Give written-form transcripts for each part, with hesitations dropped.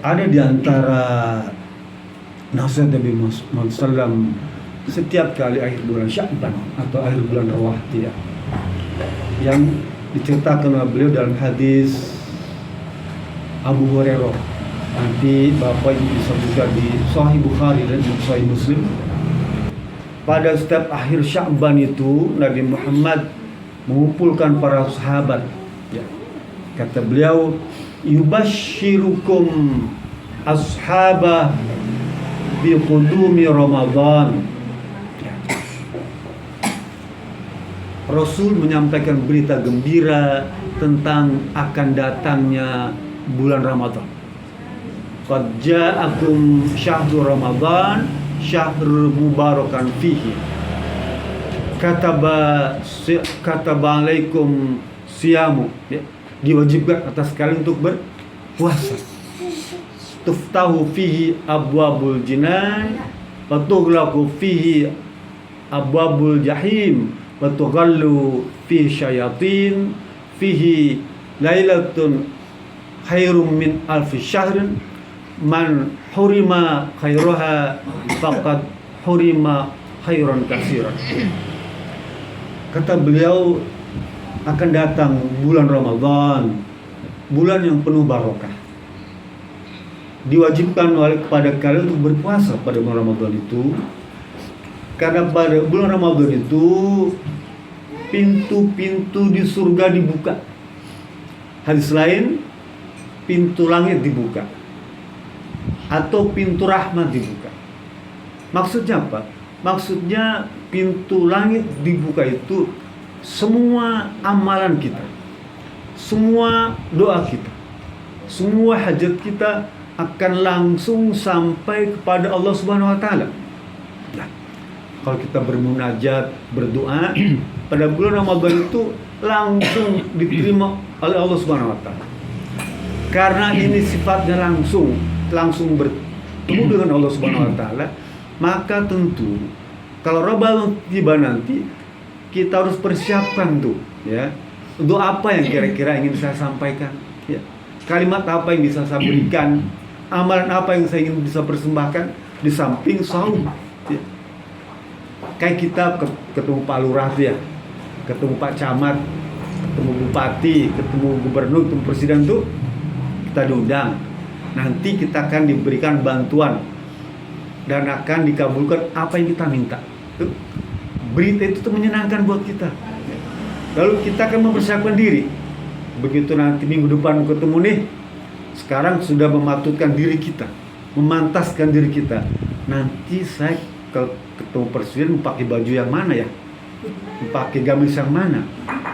Ada di antara nasihat Nabi Muhammad SAW setiap kali akhir bulan Sya'ban atau akhir bulan Rawati, ya, yang diceritakan oleh beliau dalam hadis Abu Hurairah. Nanti Bapak Ibu bisa buka di Sahih Bukhari dan Sahih Muslim. Pada setiap akhir Sya'ban itu Nabi Muhammad mengumpulkan para sahabat, ya. Kata beliau, yubashirukum ashabah biqudumi Ramadan. Rasul menyampaikan berita gembira tentang akan datangnya bulan Ramadan. Qad ja'akum syahrul Ramadan syahrul mubarakan fihi. Kataba alaikum siyamu, ya. Diwajibkan atas kalian untuk berpuasa. Tuftahu fihi abwabul jinan wa tughlaqu fihi abwabul jahim wa tughallu fihi syayatin fihi lailatun khairum min alfi syahrin man hurima khairaha faqad hurima khairan katsiran. Kata beliau, akan datang bulan Ramadan, bulan yang penuh barokah. Diwajibkan kepada kalian untuk berpuasa pada bulan Ramadan itu, karena pada bulan Ramadan itu pintu-pintu di surga dibuka. Hadis lain, pintu langit dibuka atau pintu rahmat dibuka. Maksudnya apa? Maksudnya pintu langit dibuka itu semua amalan kita, semua doa kita, semua hajat kita akan langsung sampai kepada Allah Subhanahu wa taala. Nah, kalau kita bermunajat, berdoa pada bulan Ramadan itu langsung diterima oleh Allah Subhanahu wa taala. Karena ini sifatnya langsung bertemu dengan Allah Subhanahu wa taala, maka tentu kalau Ramadan tiba nanti kita harus persiapkan tuh, ya. Untuk apa yang kira-kira ingin saya sampaikan, ya. Kalimat apa yang bisa saya berikan, amalan apa yang saya ingin bisa persembahkan di samping saum, ya. Kayak kita ketemu Pak Lurah, ya, ketemu Pak Camat, ketemu Bupati, ketemu Gubernur, ketemu Presiden tuh kita diundang. Nanti kita akan diberikan bantuan dan akan dikabulkan apa yang kita minta. Tuh, berita itu tuh menyenangkan buat kita. Lalu kita akan mempersiapkan diri. Begitu nanti minggu depan ketemu nih, sekarang sudah mematutkan diri kita, memantaskan diri kita. Nanti saya ketemu presiden mau pakai baju yang mana, ya? Mau pakai gamis yang mana?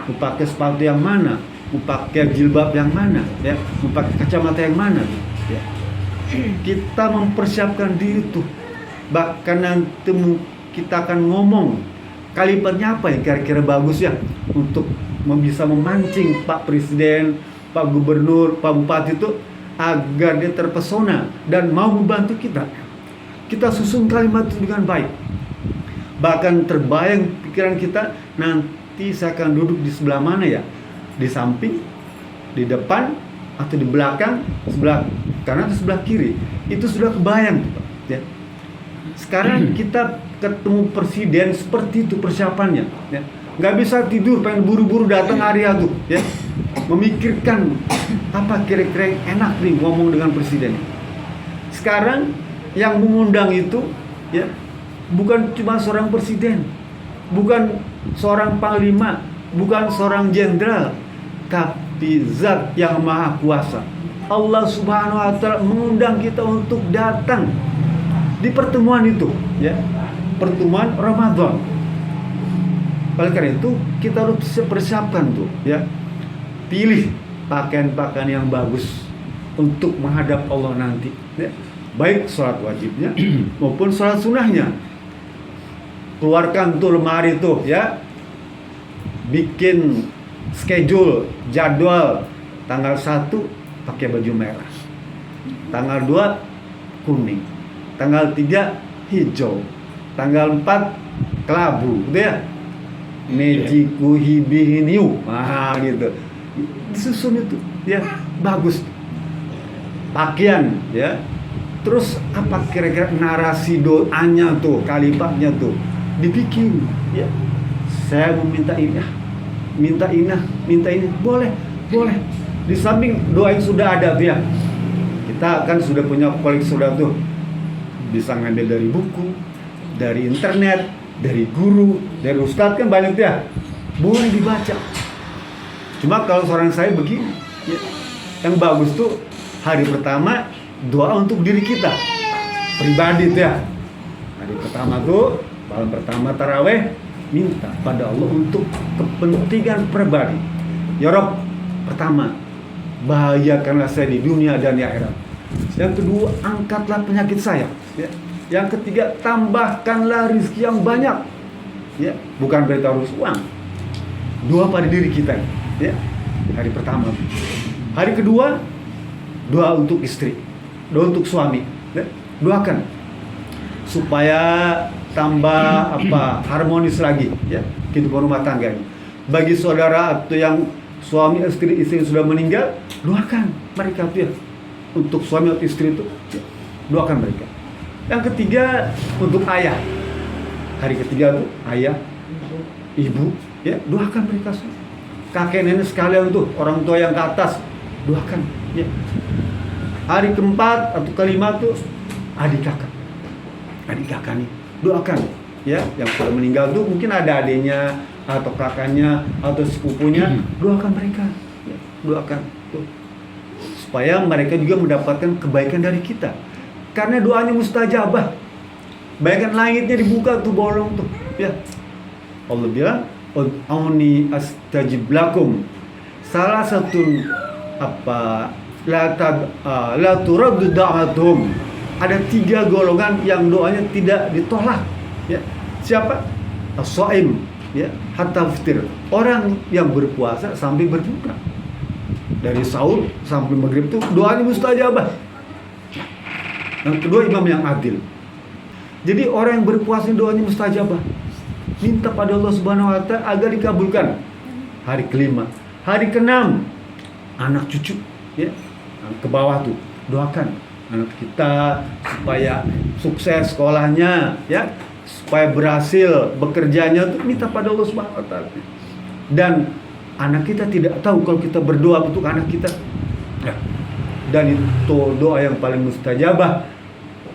Mau pakai sepatu yang mana? Mau pakai jilbab yang mana? Ya, mau pakai kacamata yang mana? Ya. Kita mempersiapkan diri tuh. Bahkan nanti kita akan ngomong kalimatnya apa yang kira-kira bagus, ya, untuk bisa memancing Pak Presiden, Pak Gubernur, Pak Bupati itu agar dia terpesona dan mau membantu kita. Kita susun kalimat itu dengan baik. Bahkan terbayang pikiran kita, nanti saya akan duduk di sebelah mana, ya? Di samping, di depan, atau di belakang, sebelah kanan atau sebelah kiri. Itu sudah kebayang, ya. Sekarang kita ketemu presiden seperti itu persiapannya, ya. Nggak bisa tidur, pengen buru-buru datang hari itu, ya. Memikirkan apa kira-kira yang enak nih ngomong dengan presiden. Sekarang yang mengundang itu, ya, bukan cuma seorang presiden, bukan seorang panglima, bukan seorang jenderal, tapi Zat yang Maha Kuasa. Allah Subhanahu wa taala mengundang kita untuk datang di pertemuan itu, ya, pertemuan Ramadan. Oleh karena itu kita harus persiapkan tuh, ya, pilih pakaian-pakaian yang bagus untuk menghadap Allah nanti, ya. Baik sholat wajibnya maupun sholat sunnahnya. Keluarkan tuh lemari tuh, ya, bikin schedule, jadwal. Tanggal 1 pakai baju merah, tanggal 2 kuning, tanggal 3 hijau, tanggal 4 kelabu, gitu, ya. Nejiku hibihiniu, gitu. Disusun itu, ya, bagus. pakaian, ya. Terus apa kira-kira narasi doanya tuh, kalimatnya tuh dibikin, ya. Saya meminta ini, minta ini, boleh. Di samping doa yang sudah ada tuh ya, kita kan sudah punya koleksi sudah tuh, bisa ngambil dari buku, dari internet, dari guru, dari ustadz kan banyak tuh ya, boleh dibaca. Cuma kalau seorang saya begini, ya, yang bagus tuh hari pertama doa untuk diri kita pribadi tuh ya. Hari pertama tuh, malam pertama taraweh, minta pada Allah untuk kepentingan pribadi. Ya Rob, pertama, bahagiakanlah saya di dunia dan di akhirat. Yang kedua, angkatlah penyakit saya. Ya. Yang ketiga, tambahkanlah rezeki yang banyak. Ya, bukan berarti harus uang. Doa pada diri kita. Ya, hari pertama. Hari kedua, doa untuk istri, doa untuk suami. Ya, doakan supaya tambah harmonis lagi, ya, kehidupan rumah tangga ini. Bagi saudara atau yang suami istri sudah meninggal, doakan mereka tuh ya, untuk suami atau istri itu, ya, doakan mereka. Yang ketiga untuk ayah, hari ketiga tuh ayah, ibu, ya, doakan mereka semua. Kakek nenek sekalian tuh, orang tua yang ke atas, doakan, ya. Hari keempat atau kelima tuh adik kakak nih, doakan, ya, yang sudah meninggal tuh mungkin ada adiknya atau kakaknya atau sepupunya, doakan mereka, ya, doakan tuh, supaya mereka juga mendapatkan kebaikan dari kita, karena doanya mustajabah. Bayangkan langitnya dibuka tuh, bolong tuh, ya. Allah bilang, "Ud'uni astajib lakum." Salah satu la turaddu da'atuhum. Ada 3 golongan yang doanya tidak ditolak, ya. Siapa? As-shaim, ya, hatta iftir. Orang yang berpuasa sampai berbuka. Dari sahur sampai maghrib itu doanya mustajabah. Yang kedua, imam yang adil. Jadi orang yang berpuasa doanya mustajabah. Minta pada Allah Subhanahu wa taala agar dikabulkan. Hari kelima, hari keenam, anak cucu, ya. Ke bawah tuh, doakan anak kita supaya sukses sekolahnya, ya, supaya berhasil bekerjanya, tuh minta pada Allah Subhanahu wa taala. Dan anak kita tidak tahu kalau kita berdoa untuk anak kita, ya. Dan itu doa yang paling mustajabah.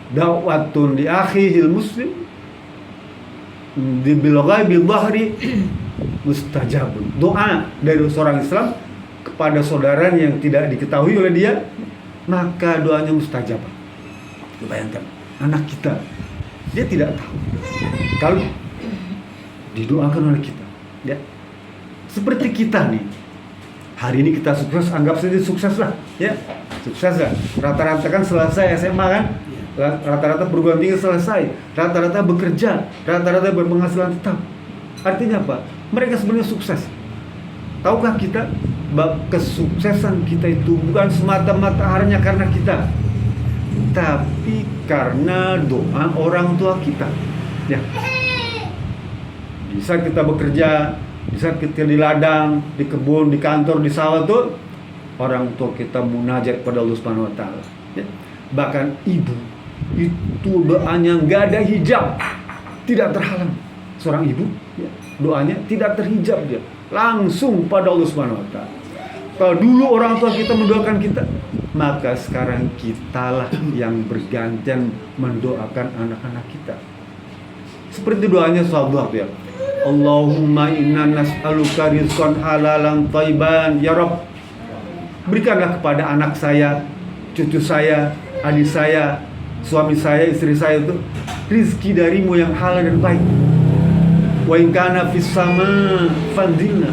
Da'watun li akhihil muslim bil ghaibi dhahri mustajabun. Doa dari seorang Islam kepada saudaranya yang tidak diketahui oleh dia, maka doanya mustajabah. Bayangkan, anak kita, dia tidak tahu kalau didoakan oleh kita, ya. Seperti kita nih, hari ini kita sukses, anggap saja sukses lah, ya, sukses lah. Rata-rata kan selesai SMA kan, rata-rata perguruan tinggi selesai, rata-rata bekerja, rata-rata berpenghasilan tetap. Artinya apa? Mereka sebenarnya sukses. Tahukah kita kesuksesan kita itu bukan semata-mata hanya karena kita, tapi karena doa orang tua kita, ya. Bisa kita bekerja, bisa kita di ladang, di kebun, di kantor, di sawah tuh, orang tua kita munajat pada Allah Subhanahu wa taala, ya. Bahkan ibu itu doanya nggak ada hijab, tidak terhalang. Seorang ibu, ya, doanya tidak terhijab, dia langsung pada Allah Subhanahu wa taala. Kalau dulu orang tua kita mendoakan kita, maka sekarang kitalah yang bergantian mendoakan anak-anak kita. Seperti doanya sahabat, ya. Allahumma inna nas'aluka rizqan halalan thayyiban, ya Rabb. Berikanlah kepada anak saya, cucu saya, adik saya, suami saya, istri saya itu rizki darimu yang halal dan baik. Wa in kana fis sama fadilna.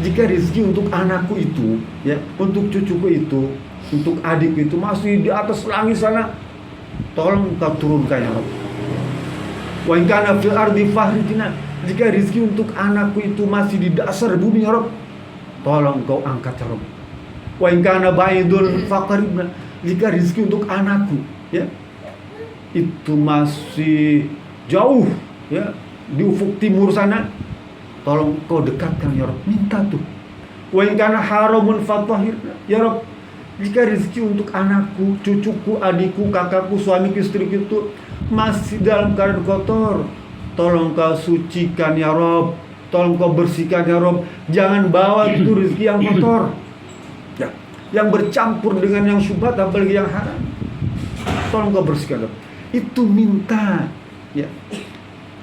Jika rezeki untuk anakku itu, ya, untuk cucuku itu, untuk adikku itu masih di atas langit sana, tolong kau turunkan, ya Rabb. Wa in kana fil ardi fahrijna. Jika rezeki untuk anakku itu masih di dasar bumi, ya Rabb, tolong kau angkat, ya Rabb. Wa in kana ba'idun faqribna. Jika rezeki untuk anakku, ya, itu masih jauh, ya, di ufuk timur sana, tolong kau dekatkan, ya Rabb. Minta tuh. Wa in kana haramun fatahhir, ya Rabb. Jika rezeki untuk anakku, cucuku, adikku, kakakku, suamiku, istriku itu masih dalam keadaan kotor, tolong kau sucikan ya Rob, tolong kau bersihkan ya Rob. Jangan bawa itu rezeki yang kotor, ya, yang bercampur dengan yang syubhat, apalagi yang haram. Tolong kau bersihkan Rob. Itu minta, ya,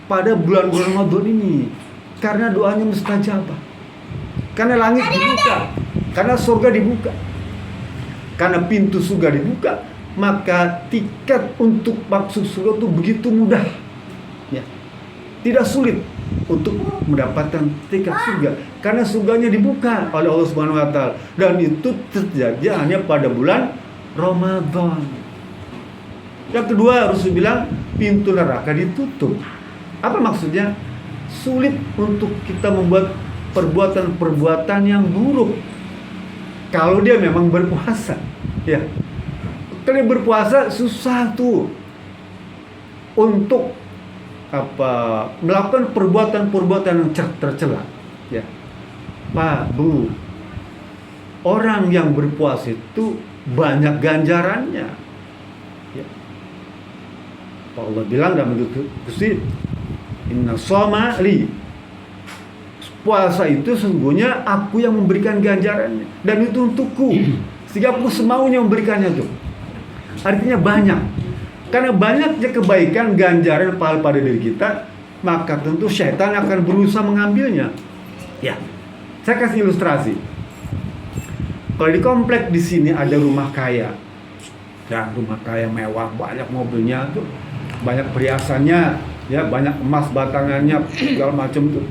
pada bulan-bulan Ramadan ini, karena doanya mustajabah, karena langit dibuka, karena surga dibuka, karena pintu surga dibuka, maka tiket untuk masuk surga itu begitu mudah, ya, tidak sulit untuk mendapatkan tiket surga, karena surganya dibuka oleh Allah Subhanahu Wa Taala, dan itu terjadi hanya pada bulan Ramadan. Yang kedua, Rasul bilang pintu neraka ditutup. Apa maksudnya? Sulit untuk kita membuat perbuatan-perbuatan yang buruk kalau dia memang berpuasa, ya. Kalau berpuasa susah tuh untuk melakukan perbuatan-perbuatan yang tercela, ya. Pak, Bu, orang yang berpuasa itu banyak ganjarannya, ya. Allah bilang dalam Qudsi, inna shoma li, puasa itu sesungguhnya aku yang memberikan ganjarannya, dan itu untukku, sehingga aku semaunya memberikannya tuh. Artinya banyak, karena banyaknya kebaikan, ganjaran, pahala pada diri kita, maka tentu syaitan akan berusaha mengambilnya. Ya, saya kasih ilustrasi. Kalau di komplek di sini ada rumah kaya, ya, rumah kaya mewah, banyak mobilnya tuh, banyak perhiasannya, ya, banyak emas batangannya, segala macam tuh.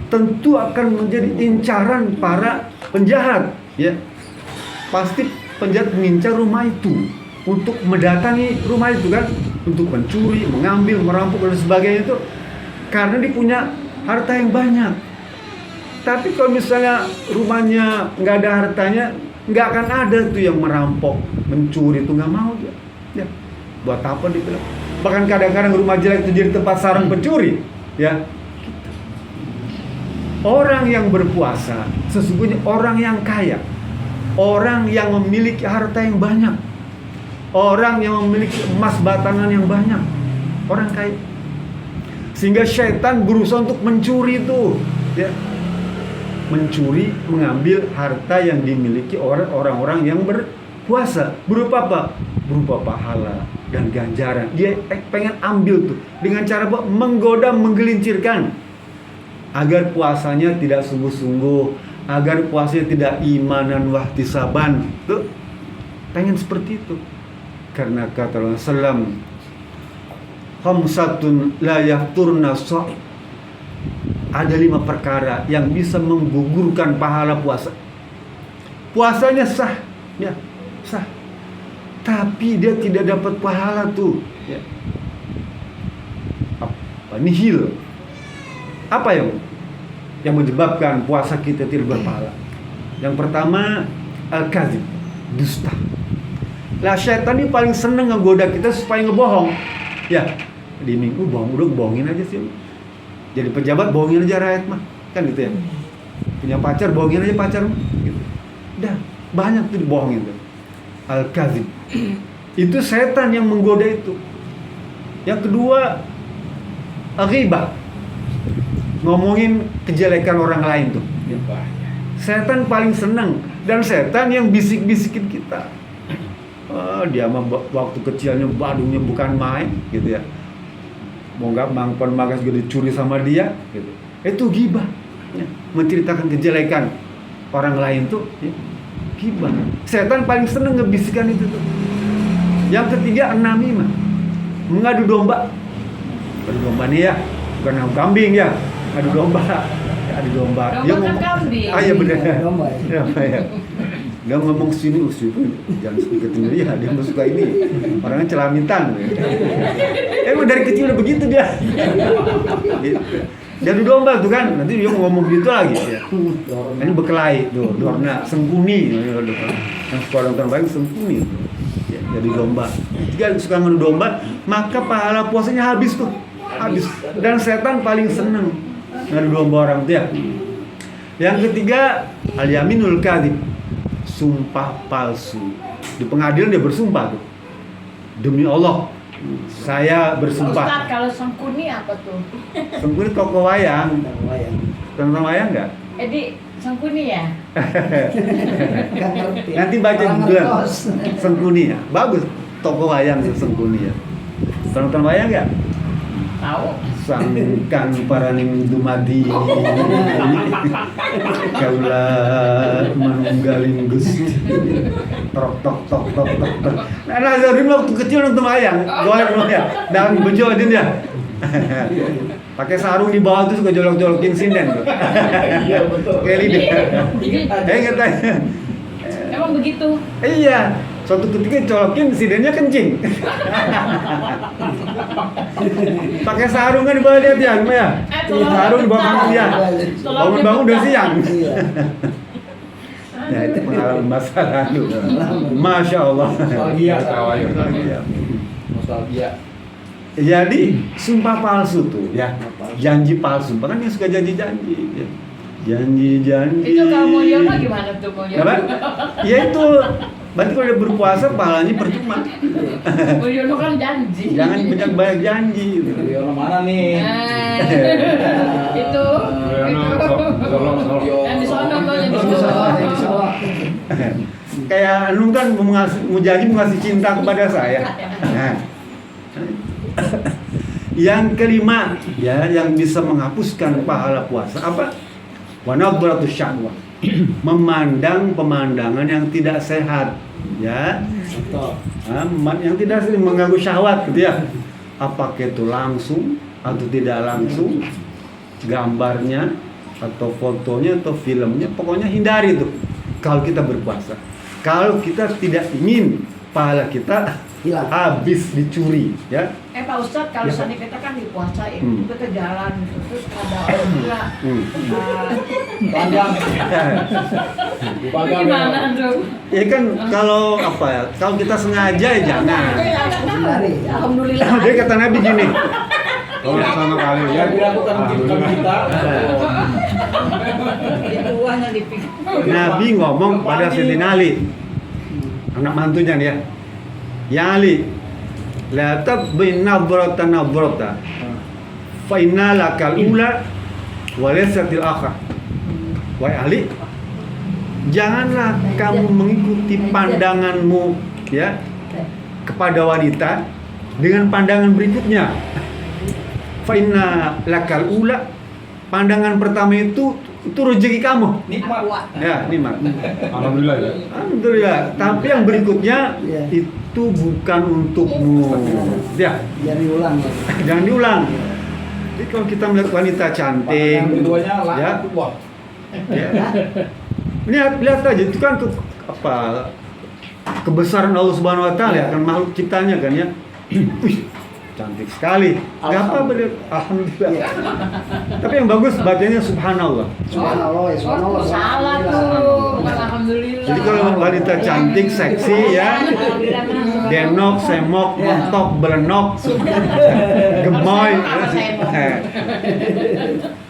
Tentu akan menjadi incaran para penjahat, ya. Pasti penjahat mengincar rumah itu untuk mendatangi rumah itu kan, untuk mencuri, mengambil, merampok dan sebagainya itu, karena dia punya harta yang banyak. Tapi kalau misalnya rumahnya nggak ada hartanya, nggak akan ada tuh yang merampok, mencuri, itu nggak mau dia. Ya. Buat apa dia bilang? Bahkan kadang-kadang rumah jelek itu jadi tempat sarang pencuri, ya. Orang yang berpuasa sesungguhnya orang yang kaya, orang yang memiliki harta yang banyak, orang yang memiliki emas batangan yang banyak, orang kaya. Sehingga syaitan berusaha untuk mencuri itu, ya. Mencuri, mengambil harta yang dimiliki orang-orang yang berpuasa. Berupa apa? Berupa pahala dan ganjaran. Dia pengen ambil tuh dengan cara menggoda, menggelincirkan agar puasanya tidak sungguh-sungguh, agar puasanya tidak imanan wahtisaban. Tuh pengen seperti itu. Karena kata Rasulullah SAW, khamsatun la yafturna shaum, ada 5 perkara yang bisa menggugurkan pahala puasa. Puasanya sah, ya, sah, tapi dia tidak dapat pahala tuh, ya. Nihil. Apa yang menyebabkan puasa kita tidak berpahala? Yang pertama, al-kadzib, dusta. Lah syaitan ini paling seneng ngegoda kita supaya ngebohong. Ya, di minggu bohong, udah bohongin aja sih. Jadi pejabat bohongin aja rakyat mah, kan gitu ya. Punya pacar bohongin aja pacar, gitu. Udah banyak tuh dibohongin tuh. Al-kadzib. Itu setan yang menggoda itu. Yang kedua, ghibah. Ngomongin kejelekan orang lain tuh. Setan paling senang, dan setan yang bisik-bisikin kita. Dia mah waktu kecilnya badungnya bukan main, gitu ya. Mau nggak mangkon magas juga dicuri sama dia, gitu. Itu ghibah, ya. Menceritakan kejelekan orang lain tuh, ya. Ghibah. Setan paling senang ngebisikan itu tuh. Yang ketiga, namimah, mengadu domba. Adu domba nih ya, bukan kambing ya. Adu domba. Adu domba. Dia ngomong, kambing. Iya benar. Domba. Ya. Dia ngomong sini jangan ikutin dia suka ini. Orangnya celamitan. Emang dari kecil udah begitu dia. Gitu. Dia adu domba tuh kan, nanti dia ngomong gitu lagi ya. Ini berkelahi tuh, Dorna Sengkuni. Yang sekolah nonton baik Sengkuni. Ya, jadi domba. Jika suka ngadu domba, maka pahala puasanya habis tuh. Habis. Dan setan paling seneng ngadu domba orang tuh ya. Yang ketiga, al-yaminul kadzib. sumpah palsu. Di pengadilan dia bersumpah tuh. Demi Allah, saya bersumpah. Ustaz, kalau sangkuni apa tuh? Sangkuni toko wayang. Tentang wayang nggak? Edi, sangkuni ya? Nanti baca juga Sangkuni ya. Bagus toko wayang Sangkuni ya. Tentang wayang nggak? Tahu. Sangkan paraning dumadi kaula manunggaling Gusti tok tok tok tok tok tok. Nah, Nazarin waktu kecil nonton wayang, goyang ya, dan bejo dia. Pakai sarung di bawah tuh suka jolok-jolokin sinden tuh. Iya betul. Kayak lidah. Ingat aja. Emang begitu? Iya, suatu ketika colokin sindennya kencing. Pakai sarung kan di bawah dia tiang ya. Sarung di bawah kaki dia. Bangun-bangun udah siang. Ya itu pengalaman masa lalu. Masya Allah. Nostalgia. Jadi sumpah palsu tuh ya, janji palsu. Bahkan yang suka janji-janji. Ya. Janji-janji. Itu kalau Mulyono gimana tuh Mulyono? Apa? Ya itu, berarti kalau dia berpuasa pahalanya percuma. Mulyono kan janji. Jangan banyak janji. Mulyono mana nih? Itu. Yang di sono tuh, yang di sono. Kayak Anung kan mau janji mau ngasih cinta kepada saya. Nah. Yang kelima ya, yang bisa menghapuskan pahala puasa apa? Wanadratus syahwah. Memandang pemandangan yang tidak sehat, ya. Yang tidak mengganggu syahwat gitu ya. Apakah itu langsung atau tidak langsung, gambarnya atau fotonya atau filmnya, pokoknya hindari itu kalau kita berpuasa. Kalau kita tidak ingin pahala kita hilang, habis dicuri, ya. Pak Ustadz, kalau misalnya kita kan dipuasain, kita jalan terus ada orang juga Panjang. gimana tuh? Ya kan kalau apa ya? Kalau kita sengaja ya jangan. Alhamdulillah. Dia kata Nabi gini. Kalau pertama kali ya Yang dilakukan kita. Itu uangnya dipikir. Nabi ngomong pada Sayyidina Ali, anak mantunya nih ya. Ya Ali, la tabbi nadrata nadrata fa inna lakal ula wa laysatil akhar. Wahai Ali, janganlah kamu mengikuti pandanganmu ya kepada wanita dengan pandangan berikutnya. Fa inna lakal ula, pandangan pertama itu rezeki kamu. Nikmat. Ya, nikmat. alhamdulillah ya. Alhamdulillah. Tapi yang berikutnya itu bukan untukmu. Ya, Jangan diulang. jangan diulang. Jadi kalau kita melihat wanita cantik, Pandangan keduanya ya, laknatullah. ya. Lihat aja itu kan kebesaran Allah Subhanahu Wa Taala ya, kan makhluk ciptanya kan ya. Wih, cantik sekali. Gak apa-apa, alhamdulillah. Tapi yang bagus bacanya subhanallah. Subhanallah, ya subhanallah. Salah tuh, bukan alhamdulillah. Jadi kalau wanita cantik, seksi ya, denok, semok, montok, berenok, gemoy,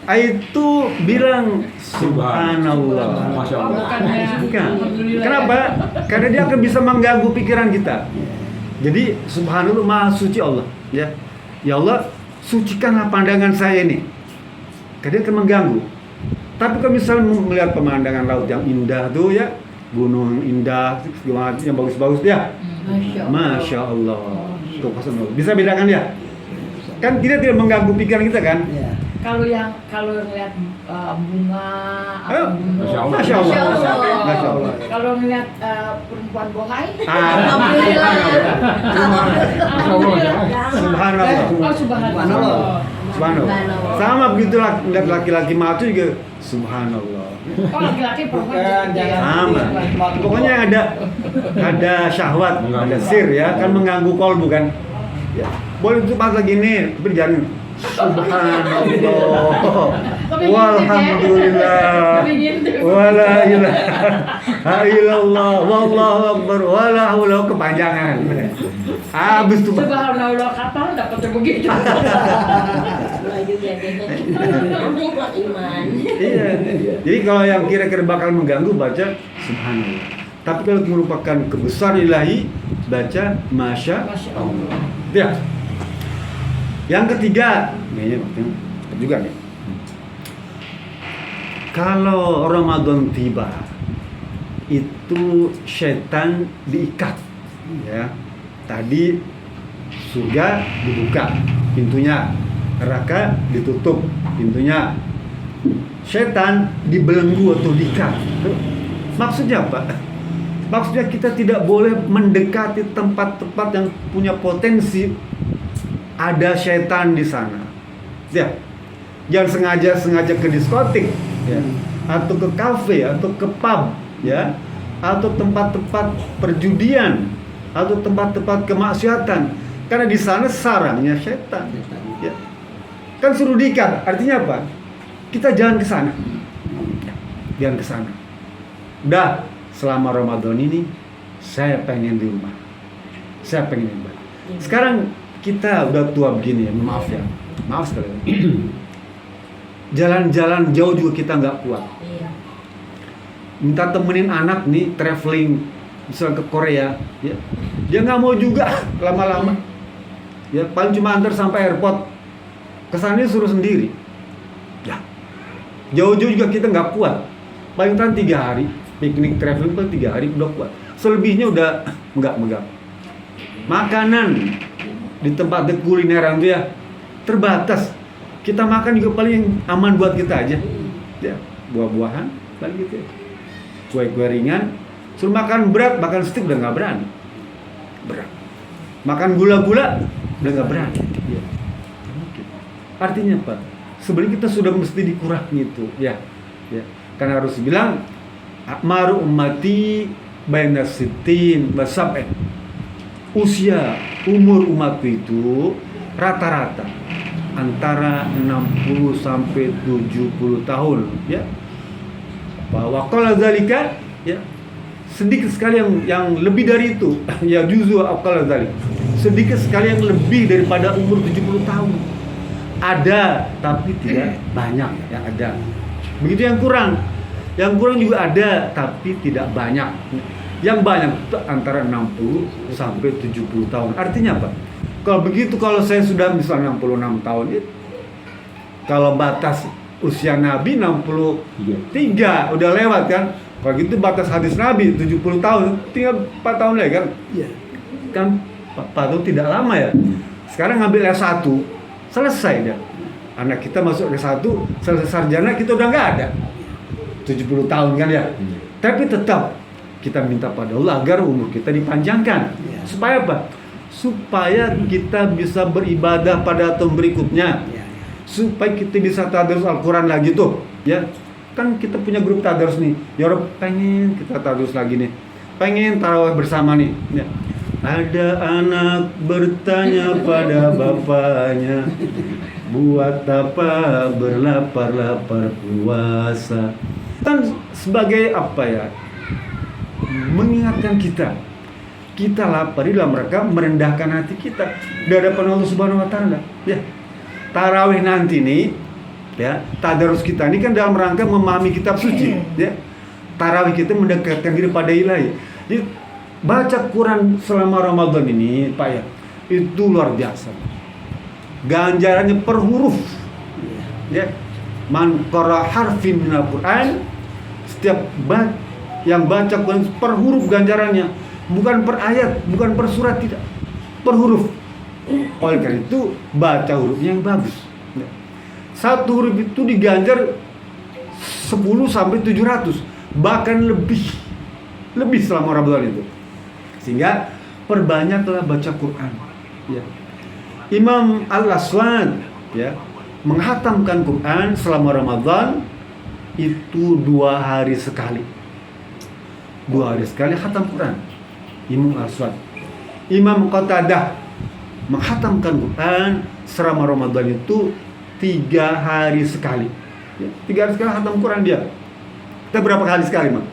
itu bilang subhanallah. Masya Allah. Bukan. Kenapa? Karena dia akan bisa mengganggu pikiran kita. Jadi subhanallah, maha suci Allah, ya. Ya Allah, sucikanlah pandangan saya ini. Karena dia akan mengganggu. Tapi kalau misalnya melihat pemandangan laut yang indah tuh ya, gunung indah, yang bagus-bagus dia. Masya Allah. Tuh, bisa bedakan ya? Kan kita tidak mengganggu pikiran kita kan? Ya. Kalau ngeliat bunga, Masya Allah. Masya Allah. Masya Allah. Kalau ngeliat perempuan bohai, Alhamdulillah. Subhanallah. Oh subhanallah. Subhanallah. Sama begitu lihat laki-laki matu juga subhanallah. Oh laki-laki perempuan Bukan, juga ya. jangan. Sama. Pokoknya yang ada syahwat, ada sir ya, kan mengganggu kolbu kan. Ya. Boleh tutup mata gini, tapi jangan subhanallah. Walhamdulillah. Wala ilaha illallah. Wallahu akbar. Wala haula kepanjangan. Habis tuh. Subhanallah, kapan dapat begitu? Iya. Jadi kalau yang kira-kira bakal mengganggu baca subhanallah. Tapi kalau merupakan kebesaran ilahi, baca Masya Masya Allah. Allah. Ya. Yang ketiga, ini juga nih. Kalau Ramadan tiba, itu setan diikat, ya. Tadi surga dibuka pintunya, neraka ditutup pintunya, setan dibelenggu atau diikat. Maksudnya apa? Maksudnya kita tidak boleh mendekati tempat-tempat yang punya potensi ada setan di sana. Ya, jangan sengaja ke diskotik, ya, atau ke kafe, atau ke pub, ya, atau tempat-tempat perjudian, atau tempat-tempat kemaksiatan. Karena di sana sarangnya setan. Ya. Kan suruh diikat, artinya apa? Kita jangan ke sana. Jangan ke sana. Udah, selama Ramadan ini saya pengen di rumah. Saya pengen ibadah. Sekarang kita udah tua begini ya, maaf ya. Maaf sekali. Jalan-jalan jauh juga kita nggak kuat. Iya. Minta temenin anak nih traveling misal ke Korea, ya. Dia nggak mau juga lama-lama. Ya, paling cuma antar sampai airport. Kesannya suruh sendiri. Ya. Jauh-jauh juga kita nggak kuat. Paling tahan 3 hari. Piknik traveling paling 3 hari udah kuat. Selebihnya udah enggak. Makanan di tempat kulineran itu ya terbatas. Kita makan juga paling aman buat kita aja. Ya, buah-buahan paling gitu. Ya. Kue-kue ringan. Suruh makan berat, makan steak udah nggak berani. Berat. Makan gula-gula udah nggak berani. Ya. Artinya apa? Sebenarnya kita sudah mesti dikurangi itu, ya. Ya. Karena harus bilang Akmaru ummati baina sittin wa sab'in. Usia umur umatku itu rata-rata antara 60 sampai 70 tahun, ya. Wa qala zalika, ya. Sedikit sekali yang lebih dari itu, ya juzu qala zalik. Sedikit sekali yang lebih daripada umur 70 tahun. Ada, tapi tidak banyak yang ada. Begitu yang kurang. Yang kurang juga ada, tapi tidak banyak. Yang banyak itu antara 60 sampai 70 tahun. Artinya apa? Kalau begitu, kalau saya sudah misalnya 66 tahun, ya, kalau batas usia Nabi 63, udah lewat kan? Kalau gitu batas hadis Nabi 70 tahun, tinggal 4 tahun lagi kan? Iya. Kan 4 tahun tidak lama ya. Sekarang ngambil S1, selesai dia. Anak kita masuk S1, selesai sarjana kita udah nggak ada. 70 tahun kan ya. Tapi tetap kita minta pada Allah agar umur kita dipanjangkan. Supaya apa? Supaya kita bisa beribadah pada tahun berikutnya. Supaya kita bisa tadarus Al-Quran lagi tuh, ya. Kan kita punya grup tadarus nih. Ya Rob, pengen kita tadarus lagi nih. Pengen tarawih bersama nih, ya. Ada anak bertanya pada bapaknya, buat apa berlapar-lapar puasa? Kan sebagai apa ya, mengingatkan kita lapar dalam rangka merendahkan hati kita di hadapan Allah Subhanahu Wa Taala. Ya, tarawih nanti nih, ya, tadarus kita ini kan dalam rangka memahami kitab suci. Ya, tarawih kita mendekatkan diri pada ilahi. Jadi baca Quran selama Ramadan ini, Pak ya, itu luar biasa. Ganjarannya per huruf. Ya. Man qara harfin minal Quran, setiap yang baca Quran per huruf ganjarannya, bukan per ayat, bukan per surat, tidak, per huruf. Oleh karena itu baca hurufnya yang bagus. Satu huruf itu diganjar 10 sampai 700, bahkan lebih selama Ramadan itu. Sehingga perbanyaklah baca Quran. Ya. Imam Al-Aswad, ya, menghatamkan Quran selama Ramadan itu 2 hari sekali. 2 hari sekali khatam Quran. Imam Aswad. Imam Qatadah menghatamkan Quran selama Ramadan itu 3 hari sekali. Ya, 3 hari sekali khatam Quran dia. Kita berapa kali sekali, Mak?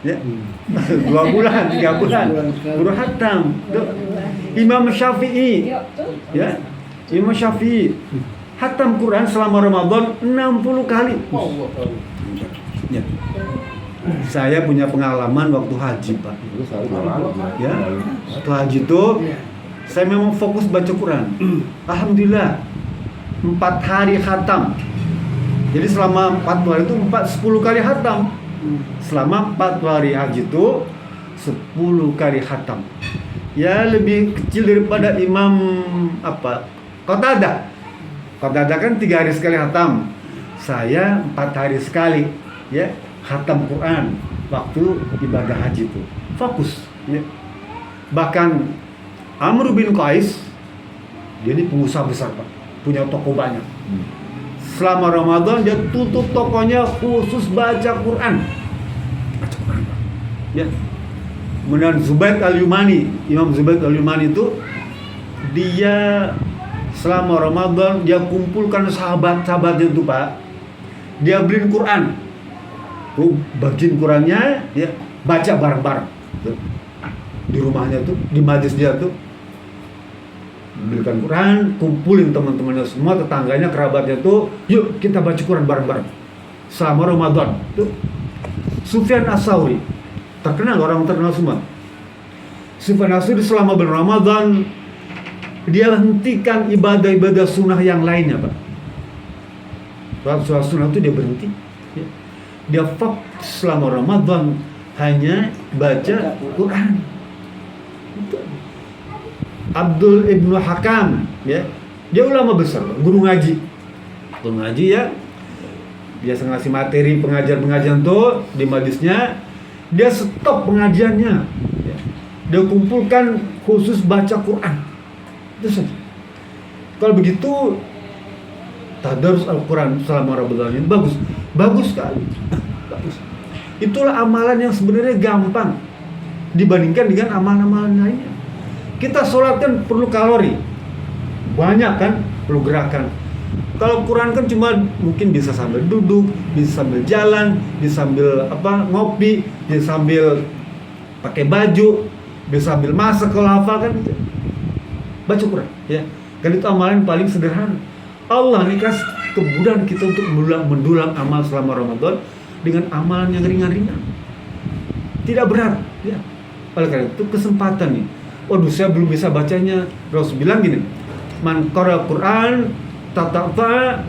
Ya. 2 bulan, 3 bulan. Baru khatam. Imam Syafi'i. Ya. Imam Syafi'i khatam Quran selama Ramadan 60 kali. Ya. Saya punya pengalaman waktu haji, Pak. Itu saya udah lalu. Ya, waktu haji itu saya memang fokus baca Quran. Alhamdulillah 4 hari khatam. Jadi selama 40 hari itu 10 kali khatam. Selama 40 hari haji itu 10 kali khatam. Ya lebih kecil daripada Imam Qatadah. Qatadah kan 3 hari sekali khatam. Saya 4 hari sekali ya khatam Quran waktu ibadah haji itu. Fokus ya. Bahkan Amr bin Qais dia ini pengusaha besar, Pak. Punya toko banyak. Selama Ramadan dia tutup tokonya khusus baca Quran. Baca Quran, Pak. Ya. Kemudian Zubayd al-Yumani, Imam Zubayd al-Yumani itu dia selama Ramadan dia kumpulkan sahabat-sahabatnya itu, Pak. Dia beliin Quran. Tuh, bagiin Qurannya, ya, baca bareng-bareng. Tuh. Di rumahnya tuh, di majlis dia tuh belikan Quran, kumpulin teman-temannya semua, tetangganya, kerabatnya tuh, yuk kita baca Quran bareng-bareng selama Ramadan. Tuh. Sufyan As-Tsauri, terkenal, orang terkenal semua. Sufyan As-Tsauri selama bulan Ramadan dia hentikan ibadah-ibadah sunnah yang lainnya, Pak. Sholat sunnah itu dia berhenti. Ya. Dia fokus selama Ramadan hanya baca Quran. Itu. Abdul Ibnu Hakam, ya, dia ulama besar, guru ngaji ya, biasa ngasih materi pengajian tuh di majlisnya, dia stop pengajiannya, ya. Dia kumpulkan khusus baca Quran, itu saja. Kalau begitu, tadarus Al-Quran selama Ramadan ini bagus sekali, bagus. Itulah amalan yang sebenarnya gampang dibandingkan dengan amalan-amalan lainnya. Kita sholat kan perlu kalori, banyak kan, perlu gerakan. Kalau Quran kan cuma mungkin bisa sambil duduk, bisa sambil jalan, bisa sambil ngopi, bisa sambil pakai baju, bisa sambil masak kalau hafal kan. Baca Quran, ya. Kan itu amalan paling sederhana. Allah nih kasih kemudahan kita untuk mendulang amal selama Ramadan dengan amalan yang ringan-ringan, tidak berat, ya. Oleh karena itu kesempatan nih. Waduh, saya belum bisa bacanya. Rasul bilang gini, man qara Quran tata'fa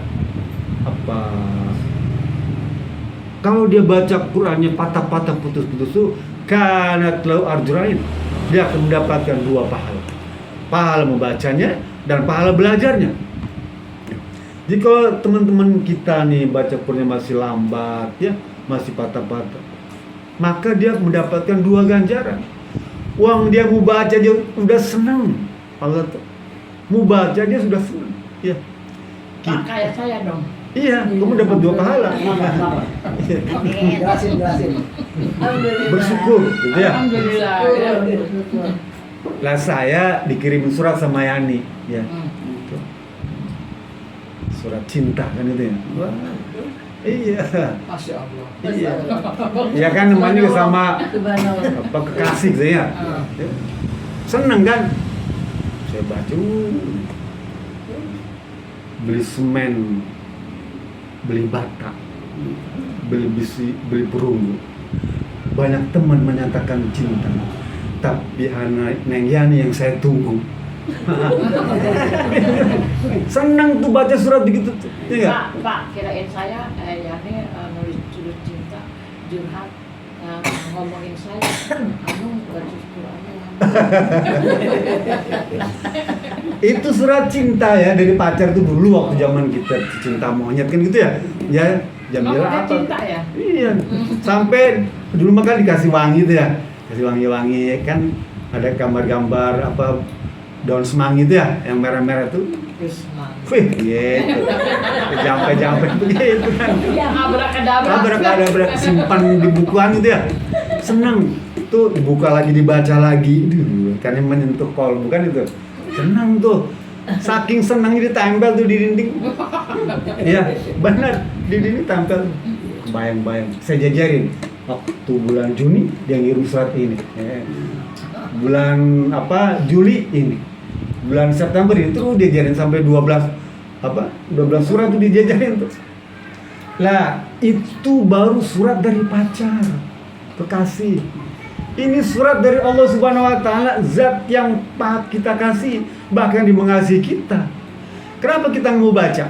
kalau dia baca Qurannya patah-patah putus-putus itu kanat lahu arjurain, dia akan mendapatkan 2 pahala. Pahala membacanya dan pahala belajarnya. Jika teman-teman kita nih baca Qurannya masih lambat, ya, masih patah-patah, maka dia mendapatkan 2 ganjaran. Uang dia mau baca dia udah senang. Allah tuh mau baca dia sudah senang. Ya. Pak, kayak saya dong. Iya, kamu dapat 2 pahala. Jelasin. Bersyukur, gitu ya. Alhamdulillah. Lah saya dikirimin surat sama Yani, ya. Gitu. Surat cinta kan itu ya. Wah. Iya. Masya Allah. Iya. Ya kan namanya juga sama kekasih saya. Seneng kan? Saya baca beli semen, beli bata, beli besi, beli perunggu. Banyak teman menyatakan cinta, tapi Neng Yani yang saya tunggu. Senang tuh baca surat begitu tuh. Ya, Pak, kirain saya Yani nulis judul cinta, curhat, ngomongin saya, baca Qurannya. Itu surat cinta ya dari pacar tuh dulu waktu zaman kita cinta monyet kan gitu ya. Ya, Jamila apa? Cinta ya? Iya. Sampai dulu maka dikasih wangi tuh ya. Kasih wangi-wangi kan ada gambar-gambar daun semanggi itu ya, yang merah-merah tuh. Wih, gitu. Jampe-jampe begitu kan. Iya, abrakadabra. Simpan di bukuan itu ya. Senang. Tuh dibuka lagi, dibaca lagi. Kan yang menyentuh kolbu kan itu. Senang tuh. Saking senangnya ditempel tuh di dinding. Iya, benar. Di dinding tempel. Kebayang-bayang. Saya jajarin. Waktu bulan Juni dia ngirim surat ini. Bulan Juli ini. Bulan September itu dia jajarin sampai 12 surat tuh dijajarin tuh. Lah, itu baru surat dari pacar, kekasih. Ini surat dari Allah Subhanahu wa taala, zat yang kita kasih, bahkan dia mengasihi kita. Kenapa kita mau baca?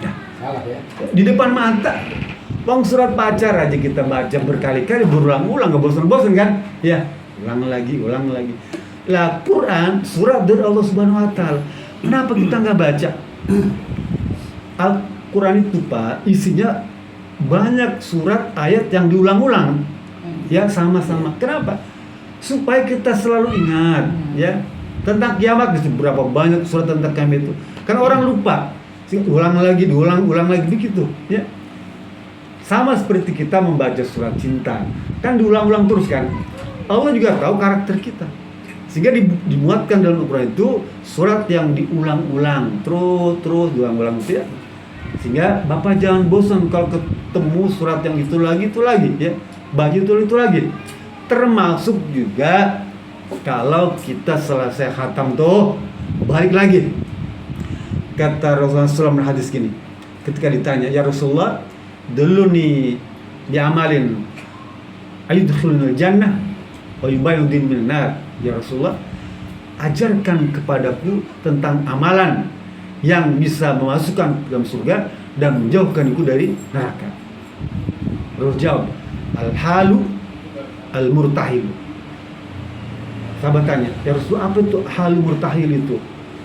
Ya, Salah ya. di depan mata. Wong surat pacar aja kita baca berkali-kali, berulang-ulang, gak bosan-bosan kan? Ya, ulang lagi, ulang lagi. Lah, Quran surat dari Allah Subhanahu wa taala. Kenapa kita nggak baca? Al-Quran itu Pak, isinya banyak surat ayat yang diulang-ulang. Ya, sama-sama. Kenapa? Supaya kita selalu ingat, ya, tentang kiamat. Berapa banyak surat tentang kiamat itu. Karena orang lupa. Ulang lagi, diulang-ulang lagi begitu, ya. Sama seperti kita membaca surat cinta. Kan diulang-ulang terus kan? Allah juga tahu karakter kita. Sehingga dimuatkan dalam Al-Quran itu surat yang diulang-ulang, terus diulang-ulang itu ya. Sehingga Bapak jangan bosan kalau ketemu surat yang itu lagi ya. Baca itu lagi. Termasuk juga kalau kita selesai khatam tuh balik lagi. Kata Rasulullah SAW hadis gini, ketika ditanya, ya Rasulullah, dulu nih diamalin ayudkhulunal jannah wa yubayyidun minan nar. Ya Rasulullah, ajarkan kepadaku tentang amalan yang bisa memasukkan ke dalam surga dan menjauhkanku dari neraka. Rasul jawab, al-halu al-murtahil. Sahabat tanya, ya Rasul, apa itu halu murtahil itu?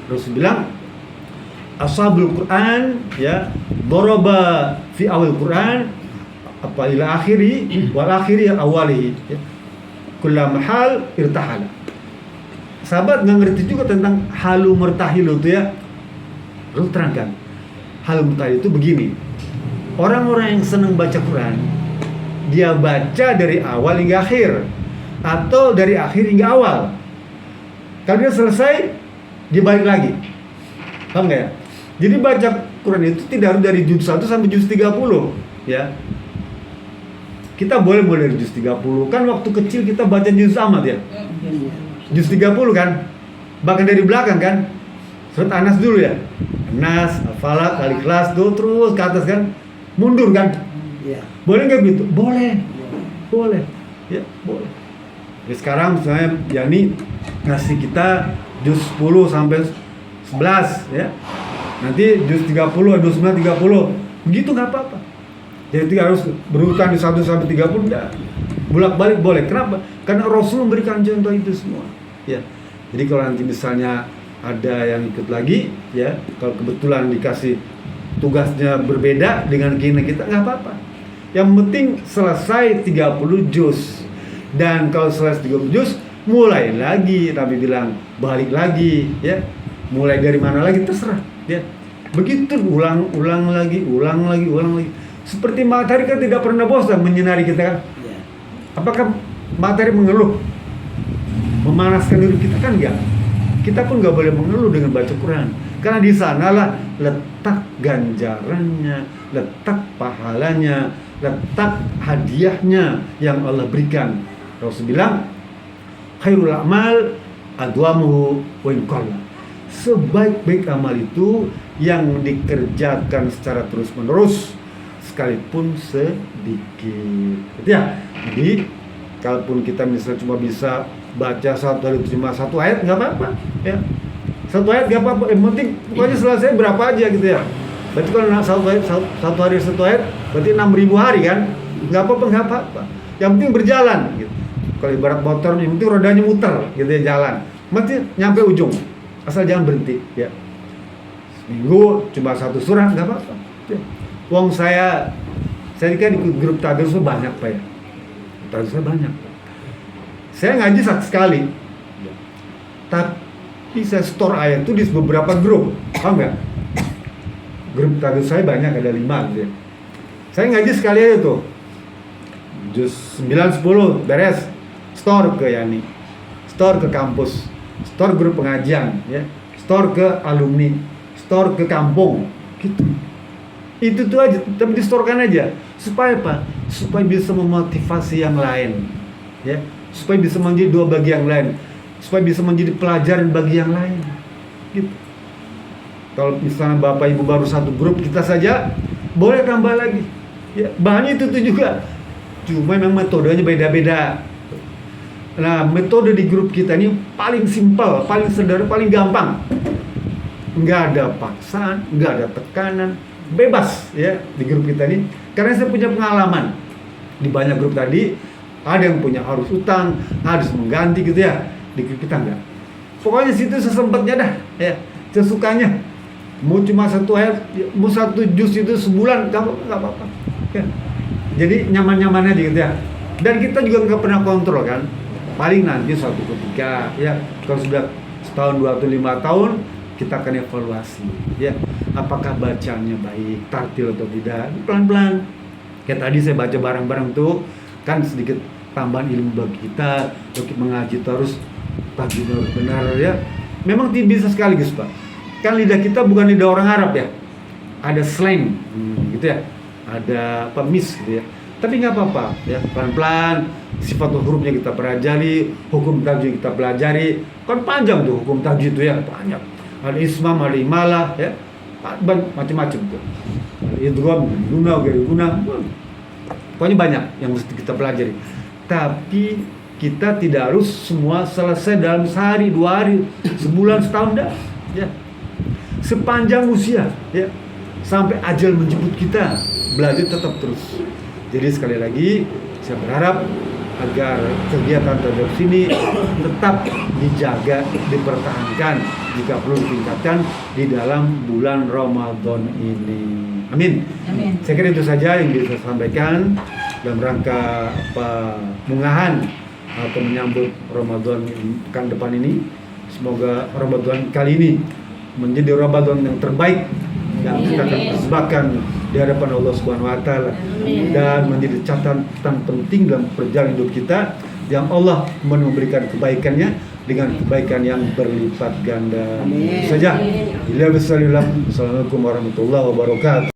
Rasul bilang, ashabul Quran, ya, daraba fi awal Quran apa ila akhiri wal akhiri awalihi, ya. Kullama hal irtahala. Sahabat nggak ngerti juga tentang halu murtahil itu ya. Lalu terangkan, halu murtahil itu begini. Orang-orang yang senang baca Quran, dia baca dari awal hingga akhir, atau dari akhir hingga awal. Kalau dia selesai, dia balik lagi. Paham nggak ya? Jadi baca Quran itu tidak harus dari juz 1 sampai juz 30, ya. Kita boleh dari juz 30. Kan waktu kecil kita baca juz amat ya. Juz 30 kan? Bahkan dari belakang kan? Surat Anas dulu ya. Anas, Al-Falaq, Al-Ikhlas tuh terus ke atas kan? Mundur kan? Iya. Boleh nggak gitu? Boleh. Boleh. Ya, boleh. Jadi sekarang misalnya Yani ngasih kita juz 10 sampai 11 ya. Nanti juz 30, juz 9, 30. Begitu nggak apa-apa. Jadi harus berurutan di 1 sampai 30 enggak. Bolak-balik boleh. Kenapa? Karena Rasul memberikan contoh itu semua. Ya. Jadi kalau nanti misalnya ada yang ikut lagi, ya, kalau kebetulan dikasih tugasnya berbeda dengan keinginan kita, nggak apa-apa. Yang penting selesai 30 juz. Dan kalau selesai 30 juz, mulai lagi, tapi bilang balik lagi, ya. Mulai dari mana lagi terserah, ya. Begitu ulang lagi. Seperti matahari kan tidak pernah bosan menyinari kita kan? Iya. Apakah matahari mengeluh? Memanaskan diri kita kan enggak. Kita pun nggak boleh mengeluh dengan baca Quran. Karena di sanalah letak ganjarannya, letak pahalanya, letak hadiahnya yang Allah berikan. Rasul bilang, khairul a'mal adwamuhu wa in qalla. Sebaik-baik amal itu yang dikerjakan secara terus-menerus sekalipun sedikit. Ya. Jadi kalaupun kita misalnya cuma bisa baca satu hari cuma satu ayat nggak apa-apa, ya. Satu ayat nggak apa-apa. Yang penting pokoknya selesai berapa aja gitu ya. Berarti kalau satu hari satu ayat berarti 6.000 hari kan? Nggak apa-apa. Yang penting berjalan gitu. Kalau ibarat motor, yang penting rodanya muter gitu ya, jalan. Mesti nyampe ujung. Asal jangan berhenti, ya. Seminggu cuma satu surah nggak apa-apa. Ya. Wong saya kan ikut grup tadarus banyak Pak ya. Tadarus saya banyak. Saya ngaji sekali. Tapi saya store ayat itu di beberapa grup. Paham nggak? Grup tadarus saya banyak, ada 5 gitu ya. Saya ngaji sekali aja tuh. Juz 9, 10 beres. Store ke Yani. Store ke kampus. Store grup pengajian, ya. Store ke alumni. Store ke kampung. Gitu. Itu tuh aja, tapi distorkan aja. Supaya apa? Supaya bisa memotivasi yang lain, ya. Supaya bisa menjadi dua bagi yang lain. Supaya bisa menjadi pelajaran bagi yang lain. Gitu. Kalau misalnya Bapak Ibu baru satu grup, kita saja boleh tambah lagi. Ya, bahannya itu juga. Cuma memang metodenya beda-beda. Nah, metode di grup kita ini paling simpel, paling sederhana, paling gampang. Nggak ada paksaan, nggak ada tekanan, bebas ya di grup kita ini. Karena saya punya pengalaman di banyak grup tadi, ada yang punya harus utang, harus mengganti gitu ya. Di grup kita enggak. Pokoknya situ sesempatnya dah, ya, sesukanya. Mau cuma satu air, mau satu jus itu sebulan, nggak apa-apa. Ya. Jadi nyaman-nyaman aja gitu ya. Dan kita juga nggak pernah kontrol kan. Paling nanti suatu ketika, ya, kalau sudah setahun, 2 atau 5 tahun, kita akan evaluasi, ya, apakah bacanya baik, tartil atau tidak, pelan-pelan. Kayak tadi saya baca bareng-bareng tuh, kan sedikit tambahan ilmu bagi kita, untuk mengaji terus, tajwid harus benar ya. Memang bisa sekaligus Pak. Kan lidah kita bukan lidah orang Arab ya, ada slang, gitu ya, ada pemis gitu ya. Tapi nggak apa-apa ya, pelan-pelan. Sifat hurufnya kita pelajari, hukum tajwid kita pelajari. Kan panjang tuh hukum tajwid itu ya, banyak. Al-ismam, al-imalah ya, macam-macam tuh. Al-idgham, guna, guna, pokoknya banyak yang mesti kita pelajari. Tapi kita tidak harus semua selesai dalam sehari, 2 hari, sebulan, setahun dah. Ya. Sepanjang usia, ya, sampai ajal menjemput kita, belajar tetap terus. Jadi sekali lagi saya berharap agar kegiatan terhadap sini tetap dijaga, dipertahankan, jika perlu ditingkatkan di dalam bulan Ramadan ini. Amin. Amin. Saya kira itu saja yang bisa saya sampaikan dalam rangka munggahan atau menyambut Ramadan pekan depan ini. Semoga Ramadan kali ini menjadi Ramadan yang terbaik yang kita akan persembahkan di hadapan Allah Subhanahu wa taala, dan menjadi catatan penting dalam perjalanan hidup kita yang Allah memberikan kebaikannya dengan kebaikan yang berlipat ganda. Itu saja. Assalamualaikum warahmatullahi wabarakatuh.